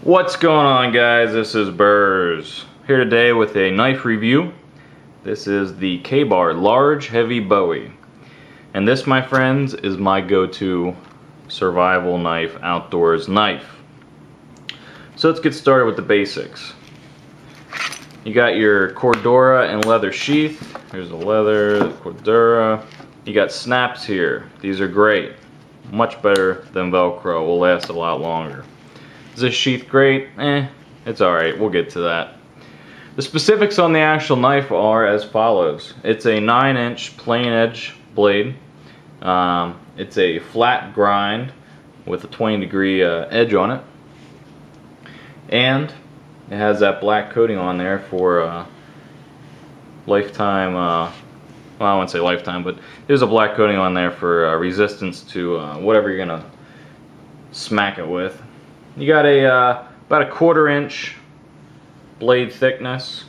What's going on, guys? This is Burrs here today with a knife review. This is the K-Bar Large Heavy Bowie, and this, my friends, is my go-to survival knife, outdoors knife. So let's get started with the basics. You got your Cordura and leather sheath. Here's the leather, the Cordura. You got snaps here. These are great, much better than Velcro. Will last a lot longer. Is this sheath great? It's alright, we'll get to that. The specifics on the actual knife are as follows. It's a 9-inch plain edge blade. It's a flat grind with a 20-degree edge on it. And it has that black coating on there for lifetime, well, I wouldn't say lifetime, but there's a black coating on there for resistance to whatever you're going to smack it with. You got a about a 1/4 inch blade thickness.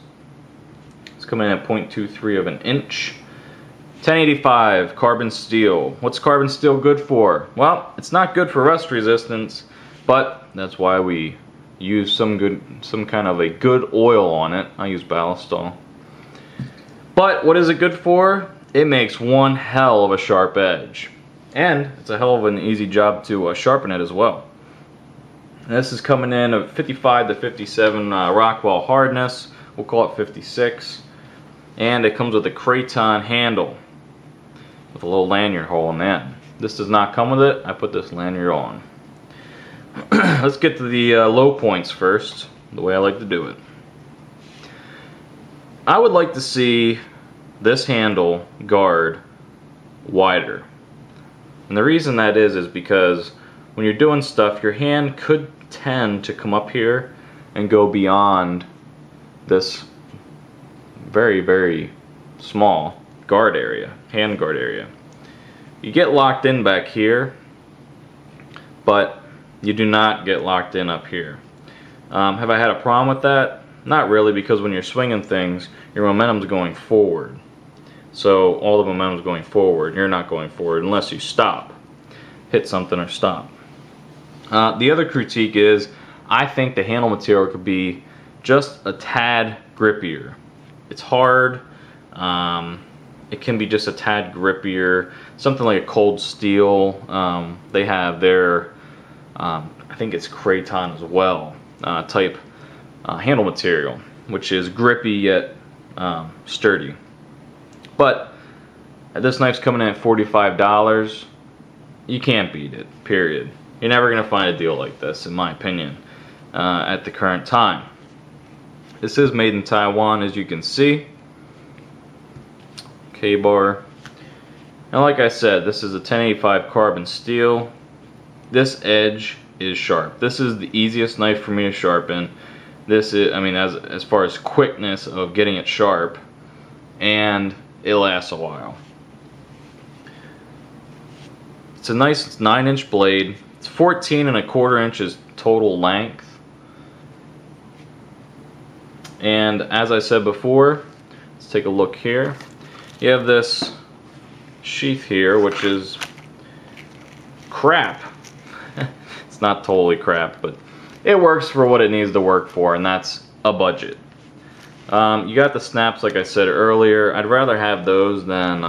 It's coming in at 0.23 of an inch. 1085 carbon steel. What's carbon steel good for? Well, it's not good for rust resistance, but that's why we use some kind of a good oil on it. I use Ballistol. But what is it good for? It makes one hell of a sharp edge, and it's a hell of an easy job to sharpen it as well. And this is coming in at 55 to 57 Rockwell hardness. We'll call it 56. And it comes with a Kraton handle with a little lanyard hole in that. This does not come with it. I put this lanyard on. Let's get to the low points first, the way I like to do it. I would like to see this handle guard wider. And the reason that is because when you're doing stuff, your hand could tend to come up here and go beyond this very, very small guard area, hand guard area. You get locked in back here, but you do not get locked in up here. Have I had a problem with that? Not really, because when you're swinging things, your momentum's going forward. So all the momentum's going forward. You're not going forward unless you stop, hit something or stop. The other critique is I think the handle material could be just a tad grippier. It's hard. It can be just a tad grippier. Something like a cold steel. They have their, I think it's Kraton as well, type handle material, which is grippy yet sturdy. But this knife's coming in at $45. You can't beat it, period. You're never going to find a deal like this, in my opinion, at the current time. This is made in Taiwan, as you can see. K-Bar. And like I said, this is a 1085 carbon steel. This edge is sharp. This is the easiest knife for me to sharpen. This is, I mean, as far as quickness of getting it sharp, and it lasts a while. It's a nice 9-inch blade. It's 14¼ inches total length. And as I said before, let's take a look here. You have this sheath here, which is crap. It's not totally crap, but it works for what it needs to work for, and that's a budget. You got the snaps, like I said earlier. I'd rather have those than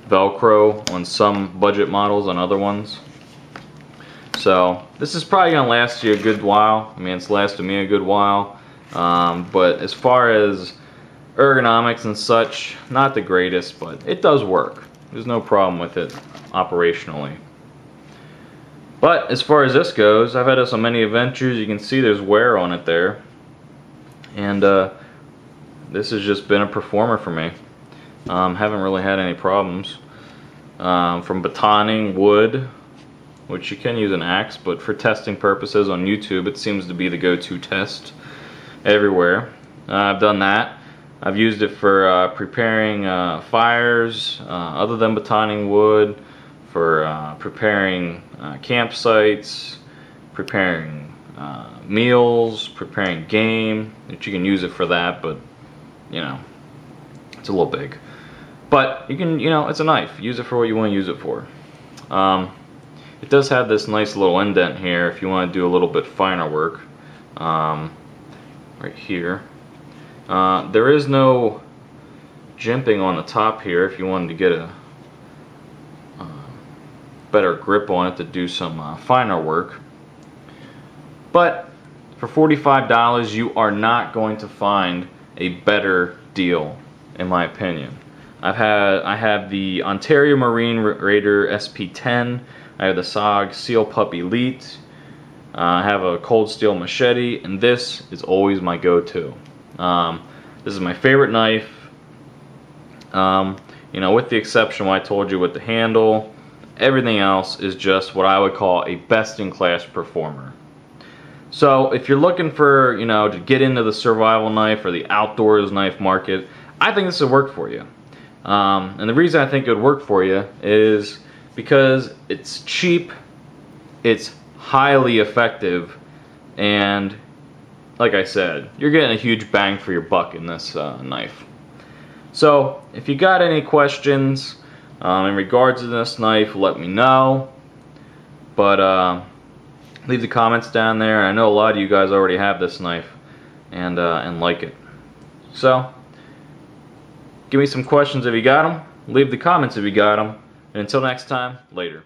Velcro on some budget models on other ones. So this is probably going to last you a good while. I mean, it's lasted me a good while. But as far as ergonomics and such, not the greatest, but it does work. There's no problem with it operationally. But as far as this goes, I've had so many adventures. You can see there's wear on it there. And this has just been a performer for me. Haven't really had any problems. From batoning wood, which you can use an axe, but for testing purposes on YouTube, it seems to be the go-to test everywhere. I've done that. I've used it for preparing fires, other than batoning wood, for preparing campsites, preparing meals, preparing game. That you can use it for that, but you know, it's a little big. But you can, you know, it's a knife. Use it for what you want to use it for. It does have this nice little indent here if you want to do a little bit finer work. Right here. There is no jimping on the top here if you wanted to get a better grip on it to do some finer work. But for $45 you are not going to find a better deal, in my opinion. I have the Ontario Marine Raider SP10. I have the SOG Seal Pup Elite. I have a cold steel machete, and this is always my go-to. This is my favorite knife. You know, with the exception of what I told you with the handle, everything else is just what I would call a best-in-class performer. So if you're looking for, you know, to get into the survival knife or the outdoors knife market, I think this would work for you. And the reason I think it would work for you is because it's cheap, it's highly effective, and like I said, you're getting a huge bang for your buck in this knife. So if you got any questions in regards to this knife, let me know. But leave the comments down there. I know a lot of you guys already have this knife and like it. So give me some questions if you got them. Leave the comments if you got them. And until next time, later.